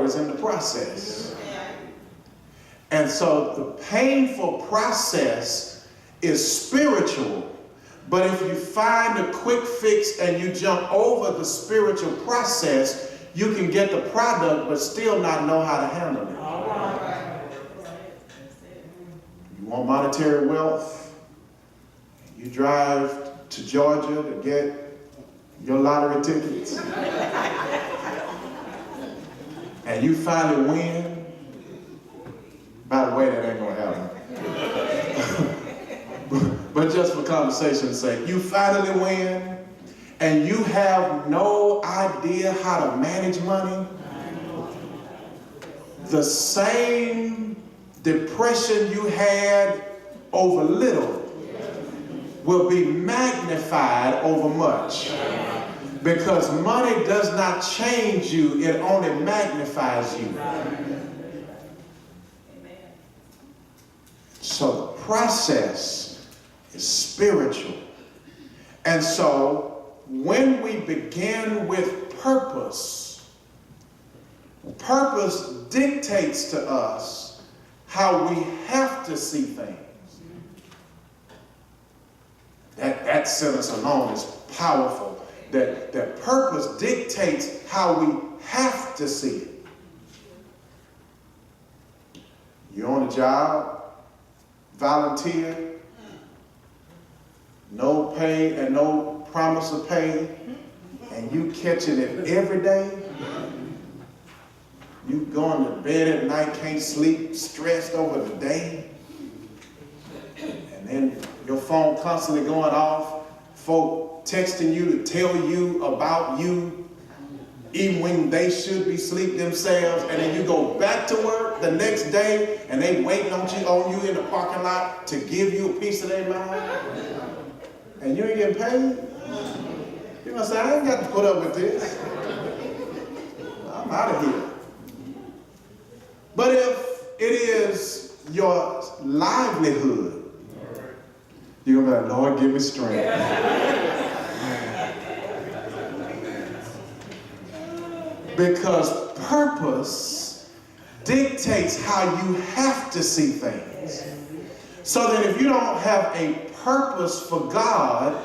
reward is in the process. And so the painful process is spiritual. But if you find a quick fix and you jump over the spiritual process, you can get the product but still not know how to handle it. All right. You want monetary wealth? You drive to Georgia to get your lottery tickets. And you finally win. By the way, that ain't gonna happen. But just for conversation's sake, you finally win and you have no idea how to manage money. The same depression you had over little will be magnified over much. Because money does not change you, it only magnifies you. So the process is spiritual. And so when we begin with purpose, purpose dictates to us how we have to see things. That sentence alone is powerful. That purpose dictates how we have to see it. You're on a job, volunteer, no pay and no promise of pay, and you catching it every day. You going to bed at night, can't sleep, stressed over the day. And then your phone constantly going off, folk texting you to tell you about you, even when they should be asleep themselves. And then you go back to work the next day and they waiting on you in the parking lot to give you a piece of their mind. And you ain't getting paid. You're gonna say, I ain't got to put up with this. I'm out of here. But if it is your livelihood, you're gonna be like, Lord, give me strength. Because purpose dictates how you have to see things. So that if you don't have a purpose for God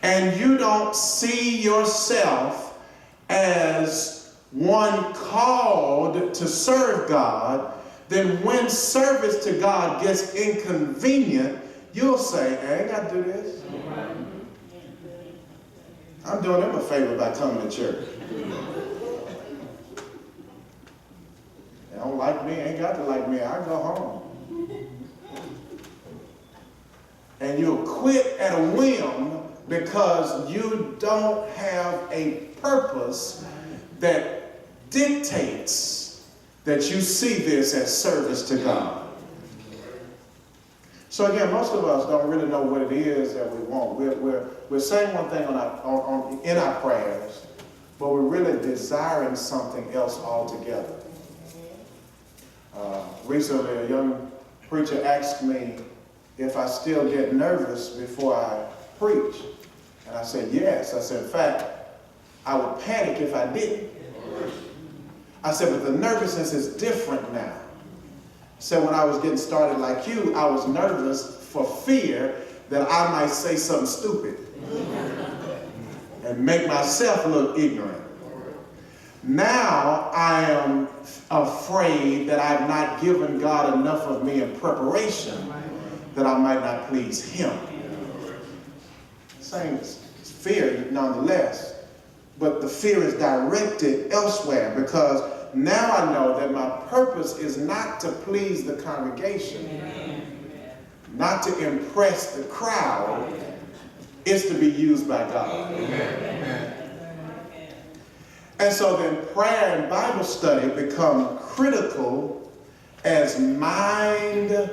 and you don't see yourself as one called to serve God, then when service to God gets inconvenient, you'll say, I ain't got to do this. I'm doing them a favor by coming to church. They don't like me, ain't got to like me, I go home. And you'll quit at a whim because you don't have a purpose that dictates that you see this as service to God. So again, most of us don't really know what it is that we want. We're saying one thing in our prayers, but we're really desiring something else altogether. Recently, a young preacher asked me if I still get nervous before I preach. And I said, yes. I said, in fact, I would panic if I didn't. I said, but the nervousness is different now. So when I was getting started like you, I was nervous for fear that I might say something stupid and make myself look ignorant. Now I am afraid that I've not given God enough of me in preparation that I might not please him. Same fear nonetheless, but the fear is directed elsewhere because now I know that my purpose is not to please the congregation, not to impress the crowd, it's to be used by God. And so then prayer and Bible study become critical as mind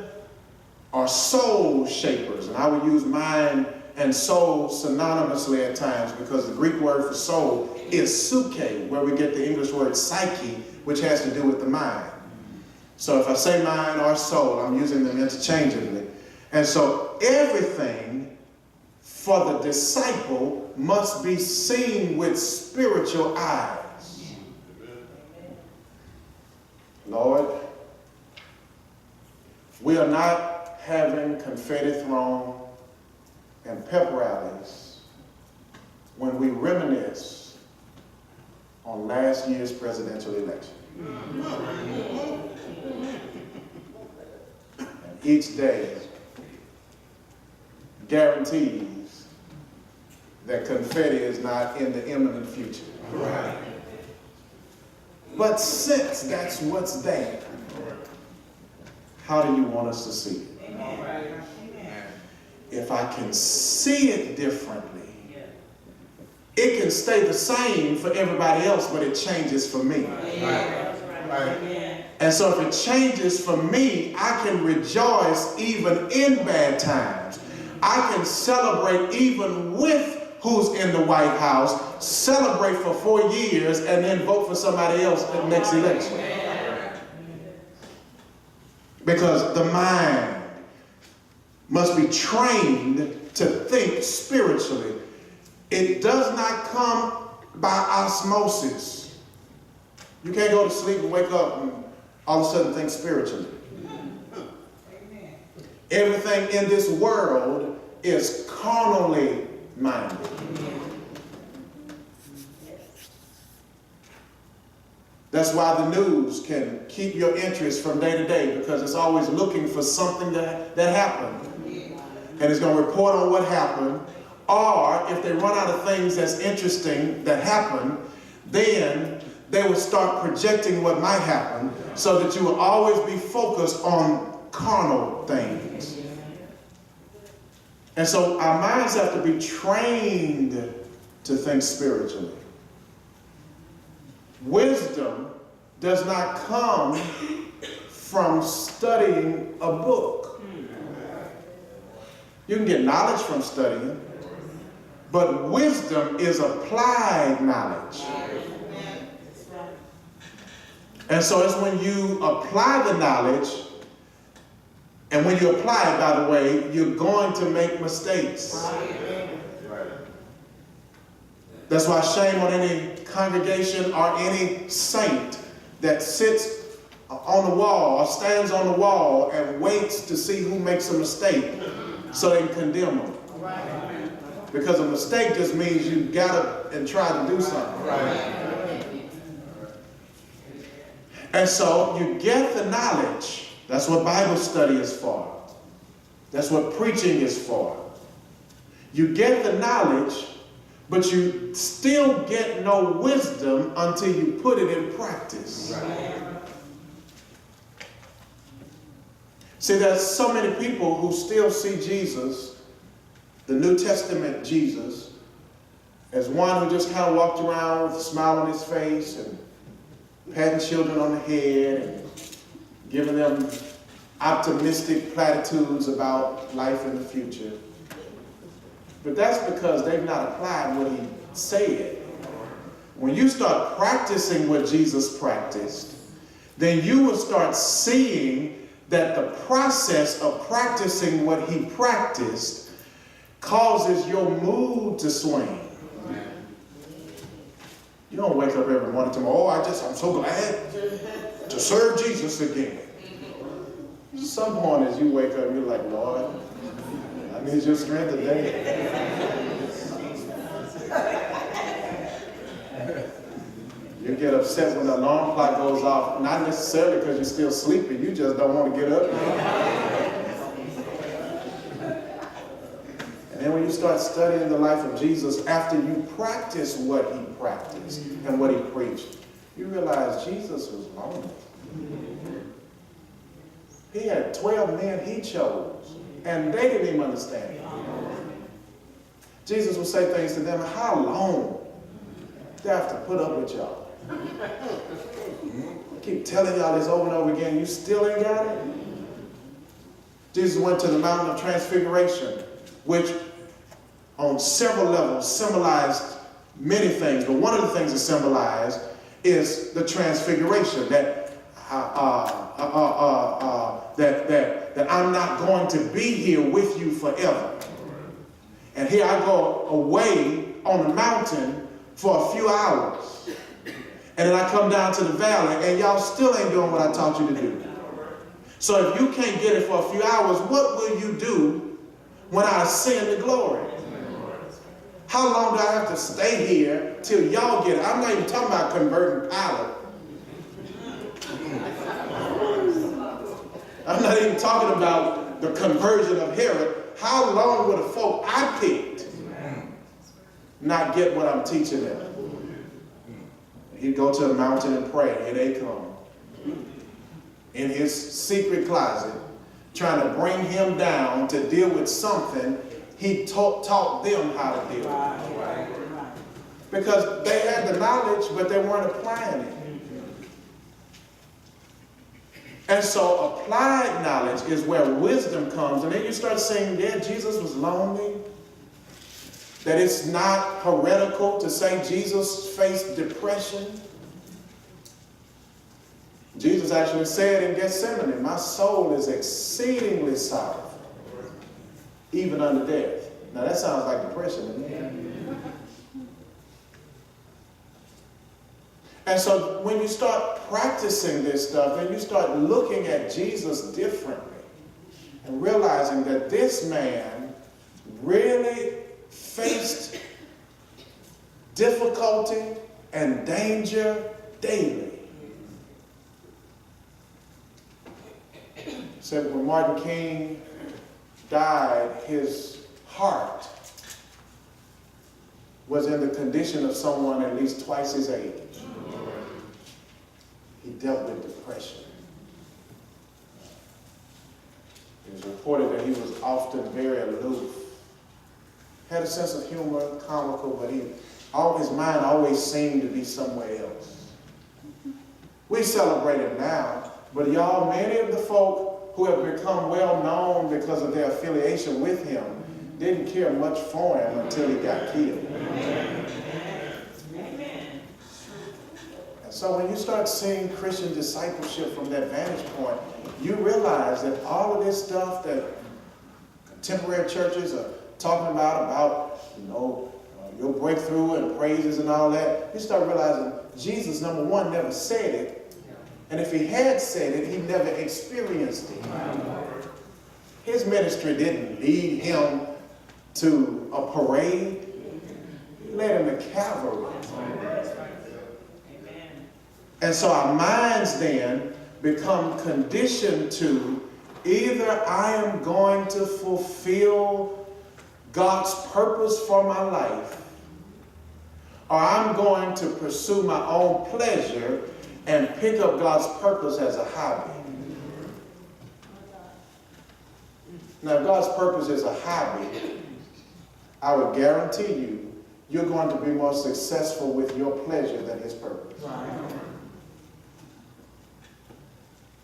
or soul shapers. And I would use mind and soul synonymously at times because the Greek word for soul is suke, where we get the English word psyche, which has to do with the mind. So if I say mind or soul, I'm using them interchangeably. And so everything for the disciple must be seen with spiritual eyes. Lord, we are not having confetti thrown and pep rallies when we reminisce on last year's presidential election. And each day guarantees that confetti is not in the imminent future. Right. But since that's what's there, how do you want us to see it? Amen. If I can see it differently, it can stay the same for everybody else, but it changes for me. Right. Right. And so if it changes for me, I can rejoice even in bad times. I can celebrate even with who's in the White House, celebrate for 4 years, and then vote for somebody else at the next election. Because the mind must be trained to think spiritually. It does not come by osmosis. You can't go to sleep and wake up and all of a sudden think spiritually. Everything in this world is carnally minded. That's why the news can keep your interest from day to day, because it's always looking for something that happened. And it's going to report on what happened. Or if they run out of things that's interesting that happened, then they will start projecting what might happen so that you will always be focused on carnal things. And so our minds have to be trained to think spiritually. Wisdom does not come from studying a book. You can get knowledge from studying, but wisdom is applied knowledge. And so it's when you apply the knowledge, and when you apply it, by the way, you're going to make mistakes. That's why shame on any congregation or any saint that sits on the wall or stands on the wall and waits to see who makes a mistake so they can condemn them. Because a mistake just means you got up and try to do something. And so you get the knowledge. That's what Bible study is for. That's what preaching is for. You get the knowledge, but you still get no wisdom until you put it in practice. See, there's so many people who still see Jesus, the New Testament Jesus, as one who just kind of walked around with a smile on his face and patting children on the head and giving them optimistic platitudes about life in the future. But that's because they've not applied what he said. When you start practicing what Jesus practiced, then you will start seeing that the process of practicing what he practiced causes your mood to swing. You don't wake up every morning to, I'm so glad to serve Jesus again. Some point as you wake up, you're like, Lord, I need your strength today. You get upset when the alarm clock goes off, not necessarily because you're still sleeping, you just don't want to get up. And then when you start studying the life of Jesus, after you practice what he practiced and what he preached, you realize Jesus was lonely. He had 12 men he chose, and they didn't even understand it. Jesus would say things to them, how long do I have to put up with y'all? I keep telling y'all this over and over again, you still ain't got it? Jesus went to the mountain of transfiguration, which on several levels symbolized many things, but one of the things it symbolized is the transfiguration, that I'm not going to be here with you forever. And here I go away on the mountain for a few hours. And then I come down to the valley, and y'all still ain't doing what I taught you to do. So if you can't get it for a few hours, what will you do when I ascend to glory? How long do I have to stay here till y'all get it? I'm not even talking about converting Pilate. I'm not even talking about the conversion of Herod. How long will the folk I picked not get what I'm teaching them? He'd go to a mountain and pray. Here they come. In his secret closet, trying to bring him down to deal with something he taught them how to deal with. Because they had the knowledge, but they weren't applying it. And so applied knowledge is where wisdom comes. And then you start saying, yeah, Jesus was lonely. That it's not heretical to say Jesus faced depression. Jesus actually said in Gethsemane, my soul is exceedingly sorrowful, even unto death. Now that sounds like depression to me. And so when you start practicing this stuff and you start looking at Jesus differently and realizing that this man really faced difficulty and danger daily. Said when Martin King died, his heart was in the condition of someone at least twice his age. He dealt with depression. It was reported that he was often very aloof. Had a sense of humor, comical, but his mind always seemed to be somewhere else. We celebrate it now, but y'all, many of the folk who have become well known because of their affiliation with him didn't care much for him until he got killed. Amen. And so when you start seeing Christian discipleship from that vantage point, you realize that all of this stuff that contemporary churches are talking about, your breakthrough and praises and all that, you start realizing Jesus, number one, never said it. And if he had said it, he never experienced it. His ministry didn't lead him to a parade. He led him to Calvary. And so our minds then become conditioned to either I am going to fulfill God's purpose for my life, or I'm going to pursue my own pleasure and pick up God's purpose as a hobby. Now, if God's purpose is a hobby, I would guarantee you, you're going to be more successful with your pleasure than his purpose.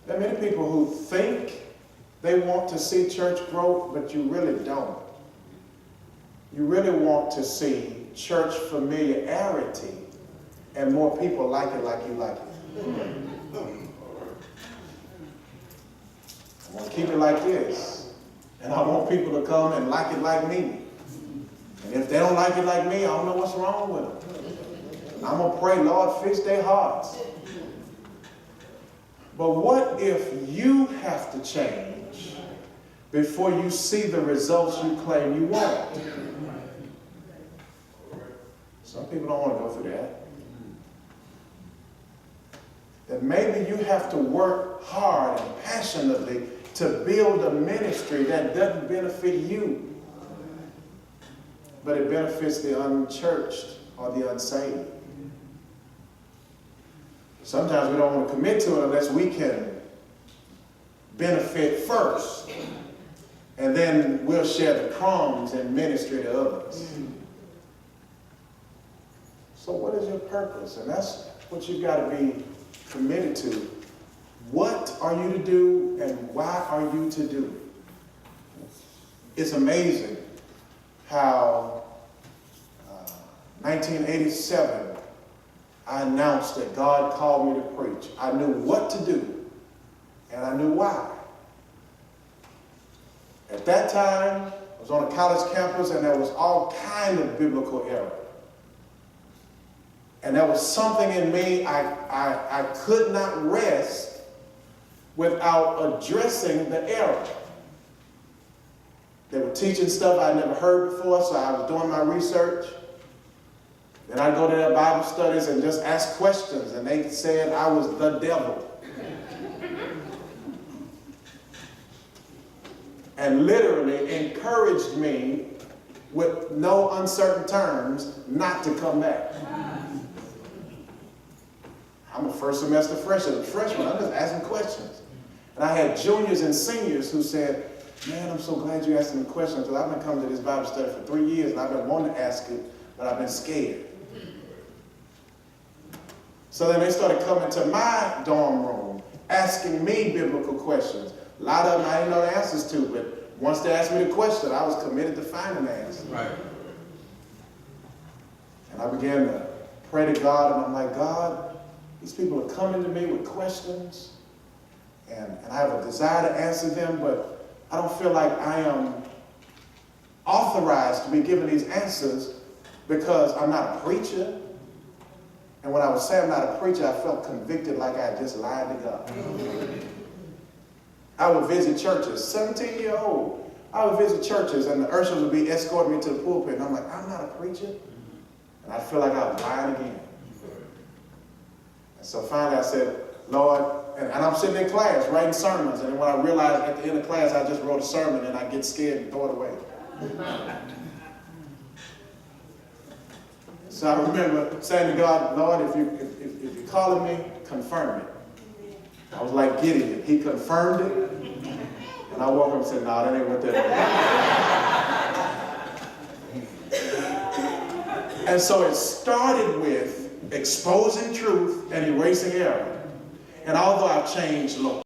There are many people who think they want to see church growth, but you really don't. You really want to see church familiarity and more people like it like you like it. I want to keep it like this. And I want people to come and like it like me. And if they don't like it like me, I don't know what's wrong with them. I'm going to pray, Lord, fix their hearts. But what if you have to change before you see the results you claim you want? Some people don't want to go through that. That maybe you have to work hard and passionately to build a ministry that doesn't benefit you, but it benefits the unchurched or the unsaved. Sometimes we don't want to commit to it unless we can benefit first, and then we'll share the crumbs and ministry to others. So what is your purpose? And that's what you've got to be committed to. What are you to do and why are you to do it? It's amazing how 1987 I announced that God called me to preach. I knew what to do and I knew why. At that time, I was on a college campus and there was all kind of biblical error. And there was something in me, I could not rest without addressing the error. They were teaching stuff I'd never heard before, so I was doing my research. Then I'd go to their Bible studies and just ask questions, and they said I was the devil. And literally encouraged me with no uncertain terms not to come back. I'm a first semester freshman. I'm just asking questions. And I had juniors and seniors who said, man, I'm so glad you asked me questions, because I've been coming to this Bible study for 3 years and I've been wanting to ask it, but I've been scared. So then they started coming to my dorm room, asking me biblical questions. A lot of them I didn't know the answers to, but once they asked me the question, I was committed to finding the answer. Right. And I began to pray to God, and I'm like, God, these people are coming to me with questions, and I have a desire to answer them, but I don't feel like I am authorized to be given these answers because I'm not a preacher. And when I would say I'm not a preacher, I felt convicted like I had just lied to God. I would visit churches, 17-year-old. I would visit churches, and the ushers would be escorting me to the pulpit, and I'm like, I'm not a preacher. And I feel like I was lying again. And so finally I said, Lord, and I'm sitting in class writing sermons, and then when I realized at the end of class I just wrote a sermon, and I get scared and throw it away. So I remember saying to God, Lord, if you're calling me, confirm it. I was like Gideon. He confirmed it, and I woke up and said, no, that ain't what that is. And so it started with exposing truth and erasing error. And although I've changed, Lord,